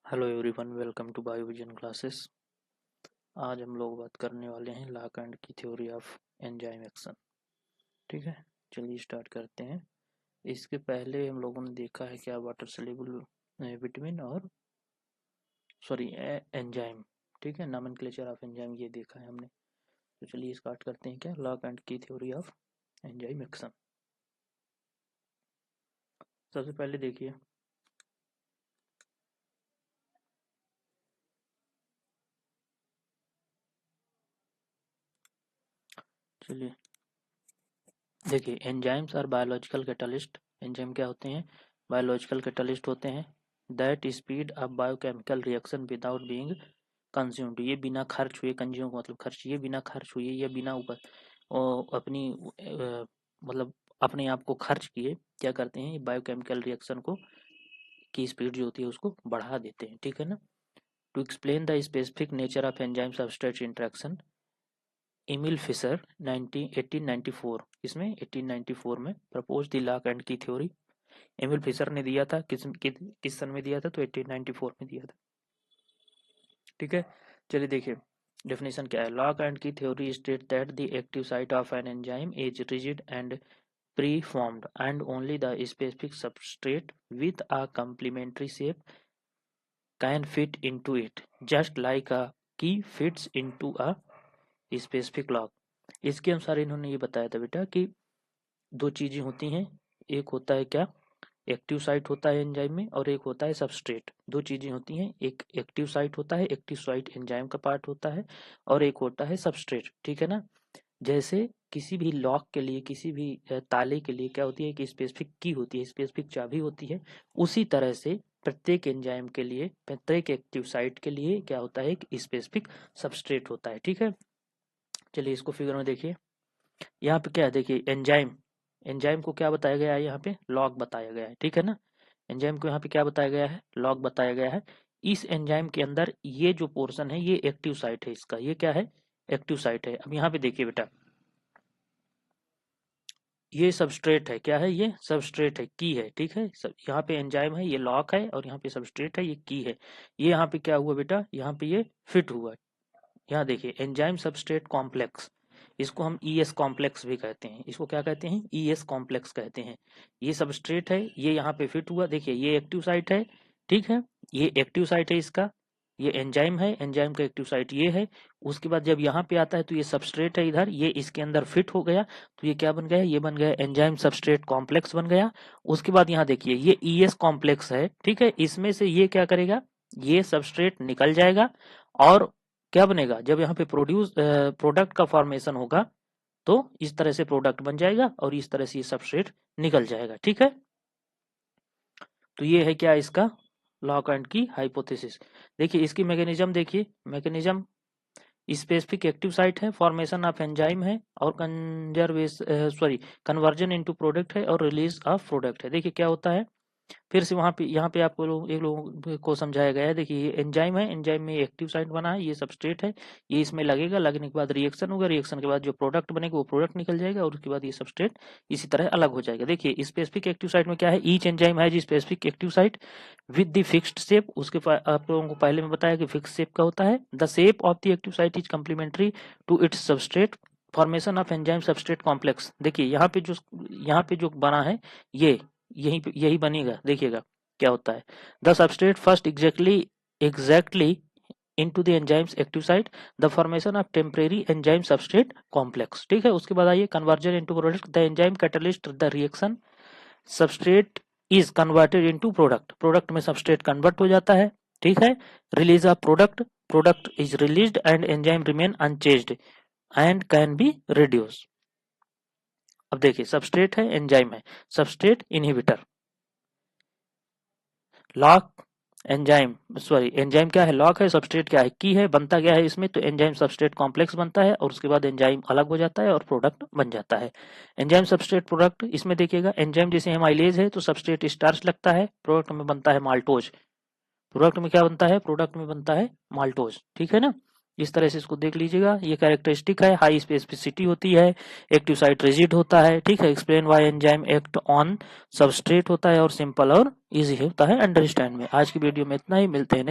Hello everyone, welcome to Biovision classes. आज हम लोग बात करने वाले हैं lock and key theory of enzyme action. ठीक है, चलिए स्टार्ट करते हैं। इसके पहले हम लोगों ने देखा है क्या, वाटर सॉल्युबल विटामिन और एंजाइम। ठीक है, नॉमेनक्लेचर ऑफ एंजाइम ये देखा है हमने। तो चलिए स्टार्ट करते हैं क्या, lock and key theory of enzyme action. सबसे पहले देखिए, चलिए देखिए, enzymes are biological catalyst. Enzyme क्या होते हैं? बायोलॉजिकल कैटलिस्ट होते हैं that speed up biochemical reaction without being consumed. ये बिना खर्च हुए, कंज्यूम का मतलब खर्च, ये बिना खर्च हुए या बिना ऊपर अपनी मतलब अपने आप को खर्च किए क्या करते हैं, बायोकेमिकल रिएक्शन को की स्पीड जो होती है उसको बढ़ा देते हैं। ठीक है ना। To explain the specific nature of enzyme substrate interaction, Emil Fischer 1894 इसमें 1894 में propose the lock and key theory. Emil Fischer ने दिया था, किस सन में दिया था? तो 1894 में दिया था। ठीक है, चलिए देखिए डेफिनेशन क्या है। Lock and key theory state that the active site of an enzyme is rigid and preformed and only the specific substrate with a complementary shape can fit into it, just like a key fits into a specific lock। इसके अनुसार इन्होंने ये बताया था बेटा कि दो चीजें होती हैं, एक होता है क्या, एक्टिव साइट होता है एंजाइम में, और एक होता है सबस्ट्रेट। दो चीजें होती हैं, एक एक्टिव साइट होता है, एक्टिव साइट एंजाइम का पार्ट होता है, और एक होता है सबस्ट्रेट। ठीक है ना। जैसे किसी भी लॉक के लिए, किसी भी ताले के लिए क्या होती है कि स्पेसिफिक की होती है, स्पेसिफिक चाबी होती है, उसी तरह से प्रत्येक एंजाइम के लिए, प्रत्येक एक्टिव साइट के लिए क्या होता है, एक स्पेसिफिक सबस्ट्रेट होता है। ठीक है, चलिए इसको फिगर में देखिए। यहाँ पे क्या है, देखिए एंजाइम, एंजाइम को क्या बताया गया है, यहाँ पे लॉक बताया गया है। ठीक है ना। एंजाइम को यहाँ पे क्या बताया गया है, लॉक बताया गया है। इस एंजाइम के अंदर ये जो पोर्शन है ये एक्टिव साइट है इसका, ये क्या है, एक्टिव साइट है। अब यहाँ पे देखिए बेटा, ये सबस्ट्रेट है, क्या है, ये सबस्ट्रेट है, की है। ठीक है, सब यहाँ पे एंजाइम है, ये लॉक है, और यहाँ पे सबस्ट्रेट है, ये की है। ये यहाँ पे क्या हुआ बेटा, यहाँ पे ये फिट हुआ। यहाँ देखिए एंजाइम सबस्ट्रेट कॉम्प्लेक्स, इसको हम ईएस कॉम्प्लेक्स भी कहते हैं। इसको क्या कहते हैं, ईएस कॉम्प्लेक्स कहते हैं। ये सबस्ट्रेट है, ये यहाँ पे फिट हुआ, देखिए ये एक्टिव साइट है। ठीक है, ये एक्टिव साइट है इसका, ये एंजाइम है, एंजाइम का एक्टिव साइट ये है। उसके बाद जब यहाँ पे आता है तो ये सबस्ट्रेट है इधर, ये इसके अंदर फिट हो गया, तो ये क्या बन गया, ये बन गया एंजाइम सबस्ट्रेट कॉम्प्लेक्स बन गया। उसके बाद यहाँ देखिए ये ईएस कॉम्प्लेक्स है। ठीक है, इसमें से ये क्या करेगा, ये सबस्ट्रेट निकल जाएगा, और क्या बनेगा, जब यहाँ पे प्रोडक्ट का फॉर्मेशन होगा तो इस तरह से प्रोडक्ट बन जाएगा, और इस तरह से ये सबस्ट्रेट निकल जाएगा। ठीक है, तो ये है क्या, इसका लॉक एंड की हाइपोथेसिस। देखिए इसकी मैकेनिज्म, देखिए मैकेनिज्म, स्पेसिफिक एक्टिव साइट है, फॉर्मेशन ऑफ एंजाइम है, और कन्वर्जन इनटू प्रोडक्ट है, और रिलीज ऑफ प्रोडक्ट है। देखिए क्या होता है, फिर से वहाँ पे, यहाँ पे आपको एक लोगों को समझाया गया है। देखिए ये एंजाइम है, एंजाइम में एक्टिव साइट बना है, ये सबस्ट्रेट है, ये इसमें लगेगा, लगने के बाद रिएक्शन होगा, रिएक्शन के बाद जो प्रोडक्ट बनेगा वो प्रोडक्ट निकल जाएगा, और उसके बाद ये सबस्ट्रेट इसी तरह अलग हो जाएगा। देखिए स्पेसिफिक एक्टिव साइट में क्या है, ईच एंजाइम है जी specific active site with the fixed shape. उसके आप लोगों को पहले में बताया कि फिक्स शेप का होता है। The shape of the active site is complementary to its substrate, formation of enzyme substrate complex. देखिए यहाँ पे जो बना है ये यही बनेगा, देखिएगा क्या होता है। The substrate first exactly into the enzyme's active site, the formation of temporary enzyme substrate complex। ठीक है, उसके बाद आइए conversion into product, the enzyme catalyst the reaction, substrate is converted into product, product में substrate convert हो जाता है। ठीक है, release of product, product is released and enzyme remain unchanged and can be reduced। अब देखिए सबस्ट्रेट है, enzyme है, सबस्ट्रेट इनहिबिटर, लॉक एंजाइम क्या है, लॉक है, सबस्ट्रेट क्या है, की है, बनता क्या है इसमें, तो एंजाइम सबस्ट्रेट कॉम्प्लेक्स बनता है, और उसके बाद एंजाइम अलग हो जाता है और प्रोडक्ट बन जाता है। एंजाइम सबस्ट्रेट प्रोडक्ट, इसमें देखिएगा एंजाइम जैसे एमाइलेज है तो सबस्ट्रेट स्टार्च लगता है, प्रोडक्ट में बनता है माल्टोज। प्रोडक्ट में क्या बनता है, प्रोडक्ट में बनता है माल्टोज। ठीक है ना, इस तरह से इसको देख लीजिएगा। ये कैरेक्टरिस्टिक है, हाई स्पेसिफिसिटी होती है, एक्टिव साइट रिजिड होता है। ठीक है, explain why enzyme act on substrate होता है, और सिंपल और इजी होता है अंडरस्टैंड में। आज की वीडियो में इतना ही, मिलते हैं।